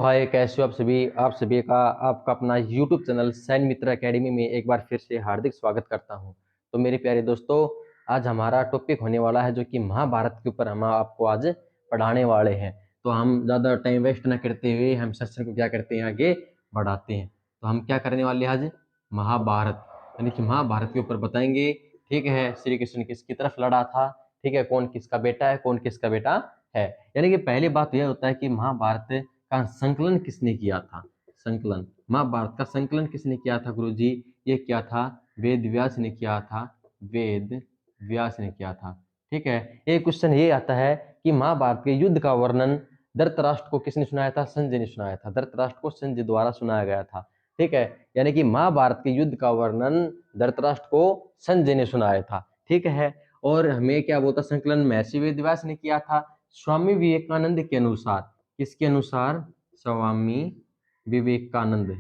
हाय, कैसे हो आप सभी का आपका अपना यूट्यूब चैनल सैन मित्र एकेडमी में एक बार फिर से हार्दिक स्वागत करता हूं। तो मेरे प्यारे दोस्तों, आज हमारा टॉपिक होने वाला है जो कि महाभारत के ऊपर हम आपको आज पढ़ाने वाले हैं। तो हम ज़्यादा टाइम वेस्ट न करते हुए हम सेशन को क्या करते हैं, आगे बढ़ाते हैं। तो हम क्या करने वाले हैं आज, महाभारत यानी कि महाभारत के ऊपर बताएंगे। ठीक है, श्री कृष्ण किसकी तरफ लड़ा था, ठीक है, कौन किसका बेटा है, कौन किसका बेटा है। यानी कि पहली बात यह होता है कि महाभारत का संकलन किसने किया था। संकलन, महाभारत का संकलन किसने किया था गुरुजी? ये क्या था, वेद व्यास ने किया था। वेद व्यास ने किया था। ठीक है, एक क्वेश्चन ये आता है कि महाभारत के युद्ध का वर्णन धृतराष्ट्र को किसने सुनाया था? संजय ने सुनाया था। धृतराष्ट्र को संजय द्वारा सुनाया गया था। ठीक है, यानी कि महाभारत के युद्ध का वर्णन धृतराष्ट्र को संजय ने सुनाया था। ठीक है, और हमें क्या बोलता, संकलन महर्षि वेद व्यास ने किया था स्वामी विवेकानंद के अनुसार। किसके अनुसार? स्वामी विवेकानंद।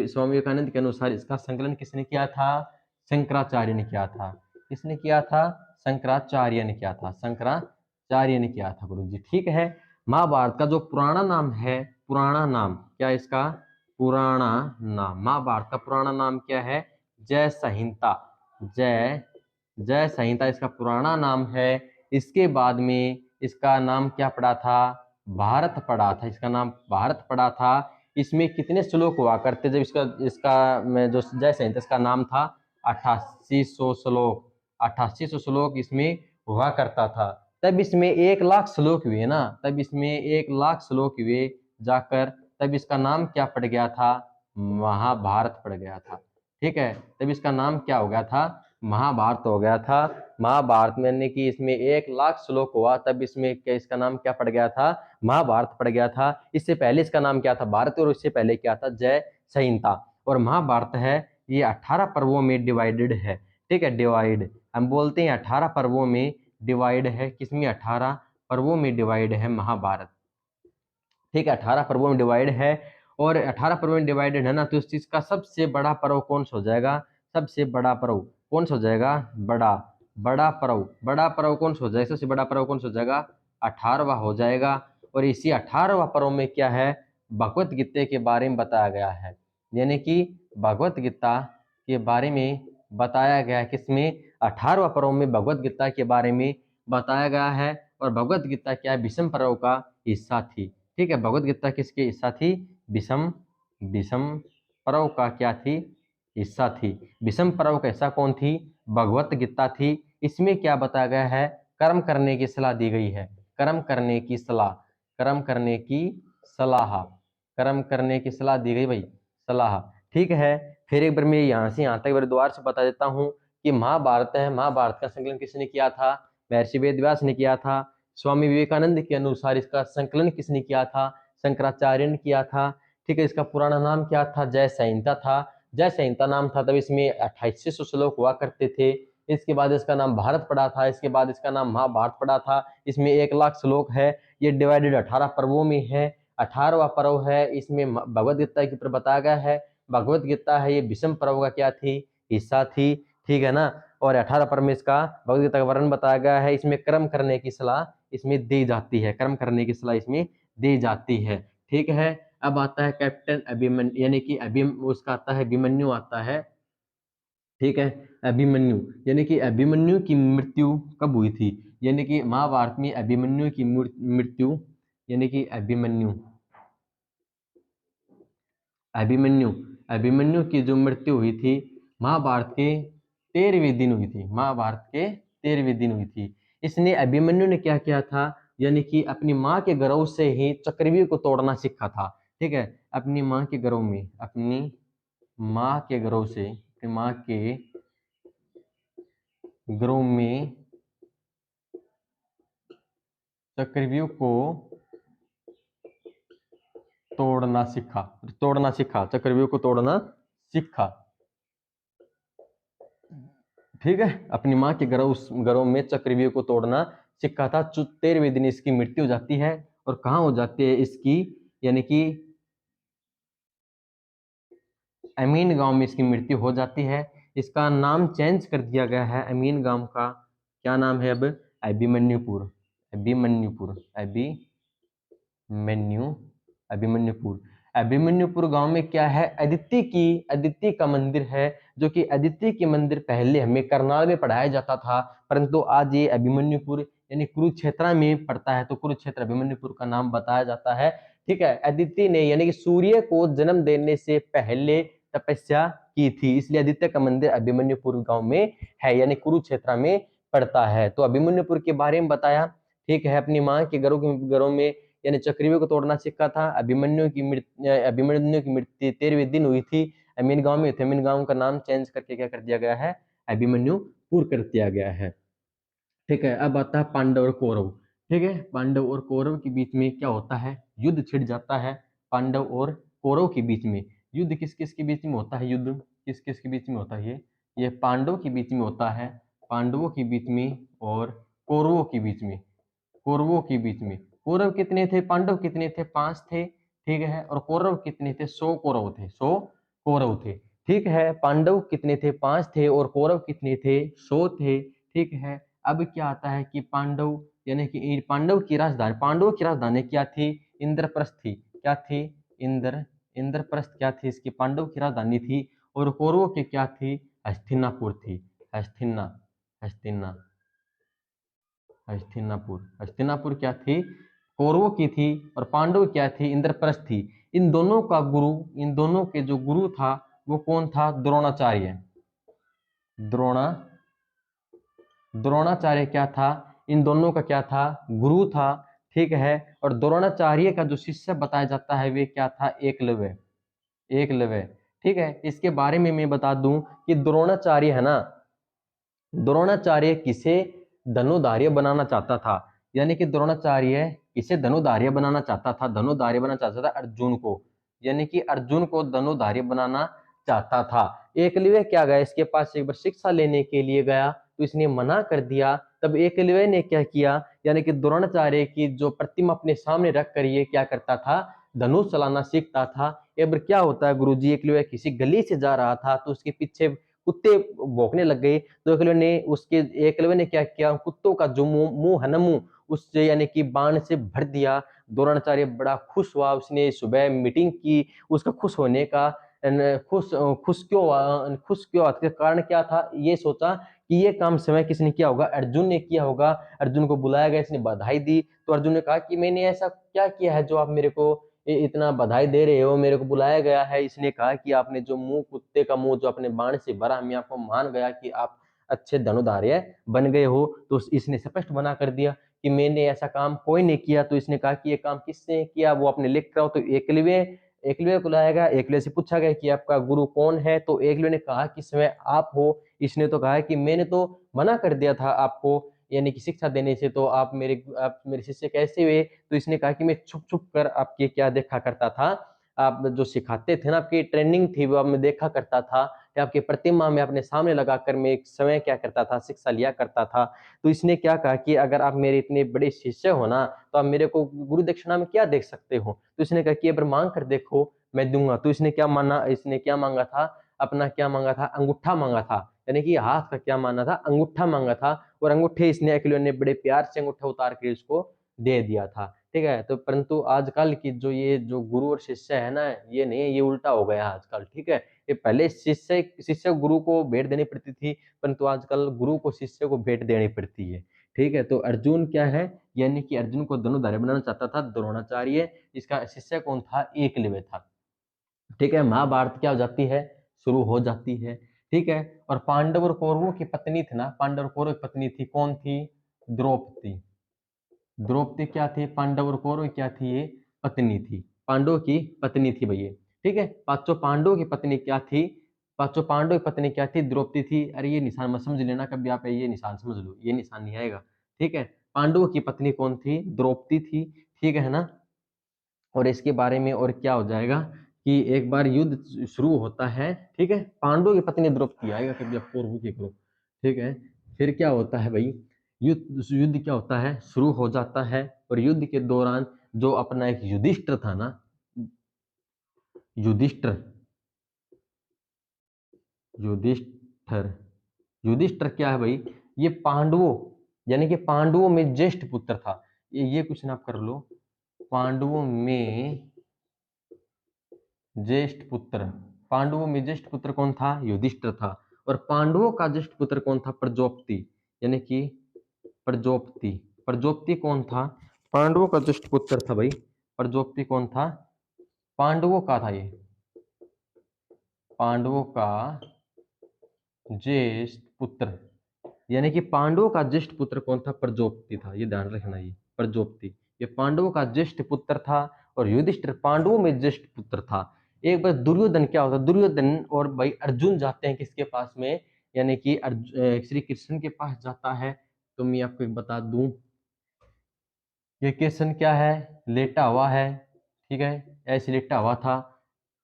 स्वामी विवेकानंद के अनुसार इसका संकलन किसने किया था? शंकराचार्य ने किया था। किसने किया था? शंकराचार्य ने किया था। शंकराचार्य ने किया था गुरु जी। ठीक है, महाभारत का जो पुराना नाम है, पुराना नाम क्या इसका? पुराना नाम, महाभारत का पुराना नाम क्या है? जय संहिता। जय संहिता इसका पुराना नाम है। इसके बाद में इसका नाम क्या पड़ा था? भारत पड़ा था। इसका नाम भारत पड़ा था। इसमें कितने श्लोक हुआ करते जब इसका इसका में जो जय संहिता इसका नाम था? 8800 श्लोक। 8800 श्लोक इसमें हुआ करता था। तब इसमें 1 लाख श्लोक हुए ना, तब इसमें 1 लाख श्लोक हुए जाकर तब इसका नाम क्या पड़ गया था? महाभारत पड़ गया था। ठीक है, तब इसका नाम क्या हो गया था? महाभारत हो गया था। महाभारत में यानी कि इसमें 1 लाख श्लोक हुआ, तब इसमें क्या इसका नाम क्या पड़ गया था? महाभारत पड़ गया था। इससे पहले इसका नाम क्या था? भारत, और इससे पहले क्या था? जय संहिता। और महाभारत है ये 18 पर्वों में डिवाइडेड है। ठीक है, डिवाइड हम बोलते हैं 18 पर्वों में डिवाइड है। किसमें? 18 पर्वों में डिवाइड है महाभारत। ठीक है, 18 पर्वों में डिवाइड है। और 18 पर्वों में डिवाइडेड है ना, तो इस चीज का सबसे बड़ा पर्व कौन सा हो जाएगा? सबसे बड़ा पर्व कौन सा हो जाएगा? बड़ा पर्व कौन सा हो जाएगा? सबसे बड़ा पर्व कौन सा हो जाएगा? 18वां हो जाएगा। और इसी 18वां पर्व में क्या है? भगवत गीता के बारे में बताया गया है। यानी कि भगवत गीता के बारे में बताया गया है। किसमें? 18वां पर्व में भगवत गीता के बारे में बताया गया है। और भगवत गीता क्या है? विषम पर्व का हिस्सा थी। ठीक है, भगवत गीता किसके हिस्सा थी? विषम पर्व का क्या थी? हिस्सा थी। विषम पर्व का हिस्सा कौन थी? भगवत गीता थी। इसमें क्या बताया गया है? कर्म करने की सलाह दी गई है। कर्म करने की सलाह, कर्म करने की सलाह, कर्म करने की सलाह दी गई भाई, सलाह। ठीक है, फिर एक बार मैं यहाँ से यहाँ तक बार दोबारा से बता देता हूँ कि महाभारत है, महाभारत का संकलन किसने किया था? महर्षि वेदव्यास ने किया था। स्वामी विवेकानंद के अनुसार इसका संकलन किसने किया था? शंकराचार्य ने किया था। ठीक है, इसका पुराना नाम क्या था? जय संहिता था। जय संहिता नाम था, तब इसमें 2800 श्लोक हुआ करते थे। इसके बाद इसका नाम भारत पड़ा था। इसके बाद इसका नाम महाभारत पड़ा था। इसमें 1 लाख श्लोक है। ये डिवाइडेड 18 पर्वों में है। 18वां पर्व है, इसमें भगवत गीता के ऊपर बताया गया है। भगवत गीता है ये विषम पर्व का क्या थी? हिस्सा थी। ठीक है ना। और 18 पर्व में इसका भगवत गीता का वर्णन बताया गया है। इसमें कर्म करने की सलाह इसमें दी जाती है। कर्म करने की सलाह इसमें दी जाती है। ठीक है, अब आता है कैप्टन अभिमन्यु, यानी कि उसका आता है अभिमन्यु आता है। ठीक है, अभिमन्यु यानी कि अभिमन्यु की मृत्यु कब हुई थी? यानी कि महाभारत में अभिमन्यु की मृत्यु, यानी कि अभिमन्यु अभिमन्यु अभिमन्यु की जो मृत्यु हुई थी महाभारत के 13वें दिन हुई थी। महाभारत के 13वें दिन हुई थी। इसने अभिमन्यु ने क्या किया था? यानी कि अपनी माँ के गर्भ से ही चक्रव्यूह को तोड़ना सीखा था। ठीक है, अपनी माँ के गर्भ में, अपनी माँ के गर्भ से, अपनी माँ के गर्भ में चक्रव्यूह को तोड़ना सीखा, चक्रव्यूह को तोड़ना सीखा। ठीक है, अपनी माँ के गर्भ में चक्रव्यूह को तोड़ना सीखा था। 13वें दिन इसकी मृत्यु हो जाती है। और कहाँ हो जाती है इसकी? यानी कि अमीन गांव में इसकी मृत्यु हो जाती है। इसका नाम चेंज कर दिया गया है अमीन गांव का। क्या नाम है अब? अभिमन्युपुर। अभिमन्युपुर अभिमन्यु अभिमन्युपुर। अभिमन्युपुर गांव में क्या है, अदिति का मंदिर है, जो कि अदिति के मंदिर पहले हमें करनाल में पढ़ाया जाता था, परंतु आज ये अभिमन्युपुर यानी कुरुक्षेत्र में पड़ता है, तो कुरुक्षेत्र अभिमन्युपुर का नाम बताया जाता है। ठीक है, अदिति ने यानी कि सूर्य को जन्म देने से पहले तपस्या की थी, इसलिए आदित्य का मंदिर अभिमन्युपुर गांव में है, यानी कुरुक्षेत्र में पड़ता है। तो अभिमन्युपुर के बारे में बताया। ठीक है, अपनी माँ के घरों में यानी चक्रव्यूह को तोड़ना सीखा था। अभिमन्यु की मृत्यु 13वें दिन हुई थी। अमीन गांव में थे, अमीन गांव का नाम चेंज करके क्या कर दिया गया है, अभिमन्युपुर कर दिया गया है। ठीक है, अब आता है पांडव और कौरव। ठीक है, पांडव और कौरव के बीच में क्या होता है, युद्ध छिड़ जाता है। पांडव और कौरव के बीच में युद्ध किस किस के बीच में होता है, युद्ध किस किस के बीच में होता है, ये पांडव के बीच में होता है, पांडवों के बीच में और कौरवों के बीच में, कौरवों के बीच में। कौरव कितने थे, पांडव कितने थे, 5 थे। ठीक है, और कौरव कितने थे, 100 कौरव थे, 100 कौरव थे। ठीक है, पांडव कितने थे, 5 थे, और कौरव कितने थे, 100 थे। ठीक है, अब क्या आता है कि पांडव यानी कि पांडवों की राजधानी क्या थी, इंद्रप्रस्थ थी। क्या थी, इंद्रप्रस्थ क्या थी, इसकी पांडव की राजधानी थी। और कौरवों की क्या थी, हस्तिनापुर थी। हस्तिना हस्तिनापुर हस्तिनापुर क्या थी, कौरवों की थी, और पांडव क्या थी, इंद्रप्रस्थ थी। इन दोनों के जो गुरु था वो कौन था, द्रोणाचार्य। द्रोणा द्रोणाचार्य क्या था, इन दोनों का क्या था, गुरु था। ठीक है, और द्रोणाचार्य का जो शिष्य बताया जाता है वे क्या था, एकलव्य। एकलव्य। ठीक है, इसके बारे में मैं बता दूं कि द्रोणाचार्य है ना, द्रोणाचार्य किसे धनुधार्य बनाना चाहता था, यानी कि द्रोणाचार्य किसे धनुधार्य बनाना चाहता था, धनुधार्य बनाना चाहता था अर्जुन को, यानी कि अर्जुन को धनुधार्य बनाना चाहता था। एकलव्य क्या गया, इसके पास एक बार शिक्षा लेने के लिए गया, तो इसने मना कर दिया। तब एकलव्य ने क्या किया, यानी कि द्रोणाचार्य की जो प्रतिमा अपने सामने रख कर ये क्या करता था, धनुष चलाना सीखता था। एक बार क्या होता है गुरुजी, एकलव्य किसी गली से जा रहा था, तो उसके पीछे कुत्ते भौंकने लग गए, तो एकलव्य ने क्या किया, कुत्तों का जो मुंह है ना, मुंह उससे यानी कि बाण से भर दिया। द्रोणाचार्य बड़ा खुश हुआ, उसने सुबह मीटिंग की, उसका खुश होने का खुश खुश क्यों हुआ, इसका कारण क्या था, ये सोचा कि ये काम समय किसने किया होगा, अर्जुन ने किया होगा। अर्जुन को बुलाया गया, इसने बधाई दी, तो अर्जुन ने कहा कि मैंने ऐसा क्या किया है जो आप मेरे को इतना बधाई दे रहे हो, मेरे को बुलाया गया है। इसने कहा कि आपने जो मुंह, कुत्ते का मुंह जो अपने बाण से भरा, मैं आपको मान गया कि आप अच्छे धनुधार्य बन गए हो। तो इसने स्पष्ट मना कर दिया कि मैंने ऐसा काम कोई नहीं किया। तो इसने कहा कि ये काम किसने किया, वो अपने लिख रहा हो। तो एकलव्य को लाया गया, एकलव्य से पूछा गया कि आपका गुरु कौन है, तो एकलव्य ने कहा कि स्वयं आप हो। इसने तो कहा कि मैंने तो मना कर दिया था आपको यानी कि शिक्षा देने से, तो आप मेरे शिष्य कैसे हुए। तो इसने कहा कि मैं छुप छुप कर आपके क्या देखा करता था, आप जो सिखाते थे ना, आपकी ट्रेनिंग थी वो मैं देखा करता था, या आपकी प्रतिमा में अपने सामने लगाकर मैं एक समय क्या करता था, शिक्षा लिया करता था। तो इसने क्या कहा कि अगर आप मेरे इतने बड़े शिष्य हो ना, तो आप मेरे को गुरु दक्षिणा में क्या देख सकते हो। तो इसने कहा कि एक बार मांग कर देखो, मैं दूंगा। तो इसने क्या मांगा था, अपना क्या मांगा था, अंगूठा मांगा था, यानी कि हाथ का क्या माना था, अंगूठा मांगा था। और अंगूठे इसने एकलव्य ने बड़े प्यार से अंगूठा उतार के इसको दे दिया था। ठीक है, तो परंतु आजकल की ये जो गुरु और शिष्य है ना, ये नहीं है, ये उल्टा हो गया आजकल। ठीक है, ये पहले शिष्य गुरु को भेंट देनी पड़ती थी, परंतु आजकल गुरु को शिष्य को भेंट देनी पड़ती है। ठीक है, तो अर्जुन क्या है, यानी कि अर्जुन को धनुधार्य बनाना चाहता था द्रोणाचार्य, इसका शिष्य कौन था, एकलव्य था। ठीक है, महाभारत क्या हो जाती है, शुरू हो जाती है। ठीक है, और पांडव और कौरवों की पत्नी थी ना, पांडव और कौरव की पत्नी थी, कौन थी, द्रौपदी। द्रौपदी क्या थी, पांडव और कौरव क्या थी, ये पत्नी थी, पांडव की पत्नी थी भैया। ठीक है, पांचों पांडवों की पत्नी क्या थी, पांचों पांडव की पत्नी क्या थी, द्रौपदी थी। अरे ये निशान मत समझ लेना कभी आप, ये निशान समझ लो, ये निशान नहीं आएगा। ठीक है, पांडवों की पत्नी कौन थी, द्रौपदी थी। ठीक है ना, और इसके बारे में और क्या हो जाएगा कि एक बार युद्ध शुरू होता है। ठीक है, पांडवों की पत्नी द्रौपदी आएगा कभी, आप कौरवों की करो। ठीक है, फिर क्या होता है भाई, युद्ध क्या होता है, शुरू हो जाता है। और युद्ध के दौरान जो अपना एक युधिष्ठिर था ना, युधिष्ठिर युधिष्ठिर युधिष्ठिर क्या है भाई, ये पांडवों यानी कि पांडवों में ज्येष्ठ पुत्र था। ये क्वेश्चन आप कर लो, पांडवों में ज्येष्ठ पुत्र, पांडवों में ज्येष्ठ पुत्र कौन था? युधिष्ठिर था। और पांडवों का ज्येष्ठ पुत्र कौन था? प्रजोपति, यानी कि प्रजोपति। प्रजोपति कौन था? पांडवों का ज्येष्ठ पुत्र था भाई। प्रजोपति कौन था? पांडवों का था, ये पांडवों का ज्येष्ठ पुत्र, यानी कि पांडवों का ज्येष्ठ पुत्र कौन था? प्रजोपति था। ये ध्यान रखना, ये प्रजोपति ये पांडवों का ज्येष्ठ पुत्र था और युधिष्ठिर पांडवों में ज्येष्ठ पुत्र था। एक बार दुर्योधन क्या होता है? दुर्योधन और भाई अर्जुन जाते हैं किसके पास में? यानी कि श्री कृष्ण के पास जाता है। तो मैं आपको एक बता दूं, ये कृष्ण क्या है? लेटा हुआ है, ठीक है, ऐसे लेटा हुआ था।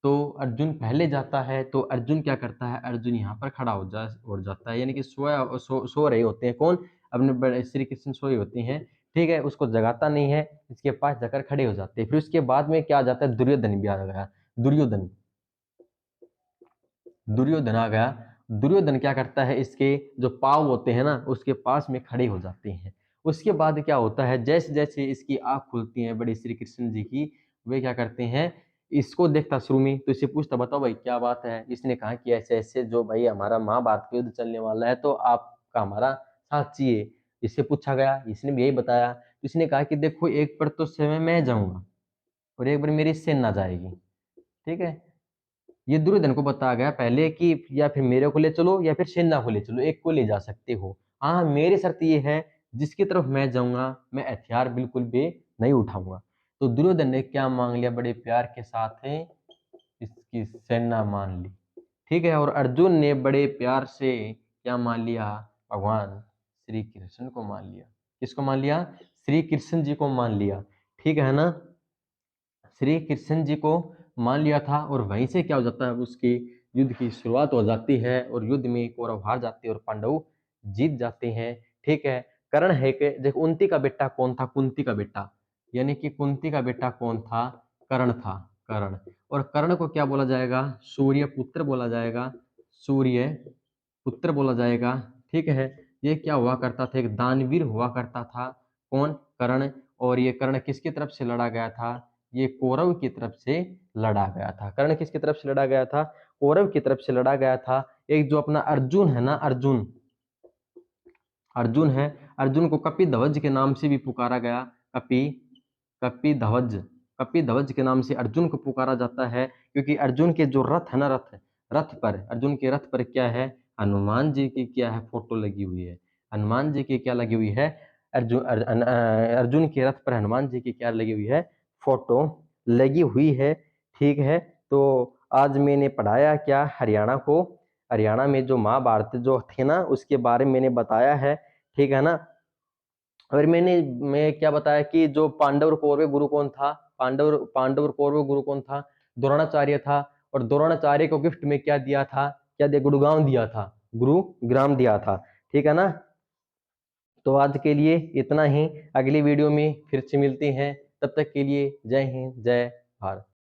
तो अर्जुन पहले जाता है, तो अर्जुन क्या करता है? अर्जुन यहाँ पर खड़ा हो जाता है, यानी कि सो रहे होते हैं। कौन? अपने श्री कृष्ण सोए होते हैं, ठीक है, उसको जगाता नहीं है, इसके पास जाकर खड़े हो जाते हैं। फिर उसके बाद में क्या आ जाता है? दुर्योधन भी आ गया। दुर्योधन दुर्योधन आ गया। दुर्योधन क्या करता है? इसके जो पाँव होते हैं ना, उसके पास में खड़े हो जाते हैं। उसके बाद क्या होता है? जैसे जैसे इसकी आंख खुलती है बड़े श्री कृष्ण जी की, वे क्या करते हैं? इसको देखता शुरू में, तो इससे पूछता, बताओ भाई क्या बात है? इसने कहा कि ऐसे ऐसे, जो भाई हमारा महाभारत का युद्ध चलने वाला है, तो आपका हमारा साथ चाहिए। इससे पूछा गया, इसने भी यही बताया। इसने कहा कि देखो, एक बार तो समय मैं जाऊंगा और एक बार मेरी सेना जाएगी, ठीक है। ये दुर्योधन को बताया गया पहले कि या फिर मेरे को ले चलो या फिर सेना को ले चलो, एक को ले जा सकते हो। हाँ, मेरी शर्त ये है, जिसकी तरफ मैं जाऊंगा मैं हथियार बिल्कुल भी नहीं उठाऊंगा। तो दुर्योधन ने क्या मांग लिया? बड़े प्यार के साथ है इसकी सेना मान ली, ठीक है। और अर्जुन ने बड़े प्यार से क्या मान लिया? भगवान श्री कृष्ण को मान लिया। किसको मान लिया? श्री कृष्ण जी को मान लिया, ठीक है ना। श्री कृष्ण जी को मान लिया था, और वहीं से क्या हो जाता है? उसकी युद्ध की शुरुआत हो जाती है, और युद्ध में कौरव हार जाते हैं और पांडव जीत जाते हैं, ठीक है। कर्ण है कि देखो, कुंती का बेटा कौन था? कुंती का बेटा, यानी कि कुंती का बेटा कौन था? कर्ण था, कर्ण। और कर्ण को क्या बोला जाएगा? सूर्य पुत्र बोला जाएगा, सूर्य पुत्र बोला जाएगा, ठीक है। ये क्या हुआ करता था? एक दानवीर हुआ करता था। कौन? कर्ण। और ये कर्ण किसकी तरफ से लड़ा गया था? ये कौरव की तरफ से लड़ा गया था। कर्ण किसकी तरफ से लड़ा गया था? कौरव की तरफ से लड़ा गया था। एक जो अपना अर्जुन है ना, अर्जुन, अर्जुन है, अर्जुन को कपि ध्वज के नाम से भी पुकारा गया। कपि कपि ध्वज, कपि ध्वज के नाम से अर्जुन को पुकारा जाता है, क्योंकि अर्जुन के जो रथ है ना, रथ, रथ पर, अर्जुन के रथ पर क्या है? हनुमान जी की क्या है? फोटो लगी हुई है। हनुमान जी की क्या लगी हुई है? अर्जुन के रथ पर हनुमान जी की क्या लगी हुई है? फोटो लगी हुई है, ठीक है। तो आज मैंने पढ़ाया क्या? हरियाणा को, हरियाणा में जो महाभारत जो थे ना, उसके बारे में मैंने बताया है, ठीक है ना। और मैं क्या बताया कि जो पांडव और कौरव गुरु कौन था? पांडव और कौरव गुरु कौन था? द्रोणाचार्य था। और द्रोणाचार्य को गिफ्ट में क्या दिया था? क्या दिया? गुरुग्राम दिया था, गुरुग्राम दिया था, ठीक है ना। तो आज के लिए इतना ही, अगली वीडियो में फिर से मिलते हैं, तब तक के लिए जय हिंद, जय भारत।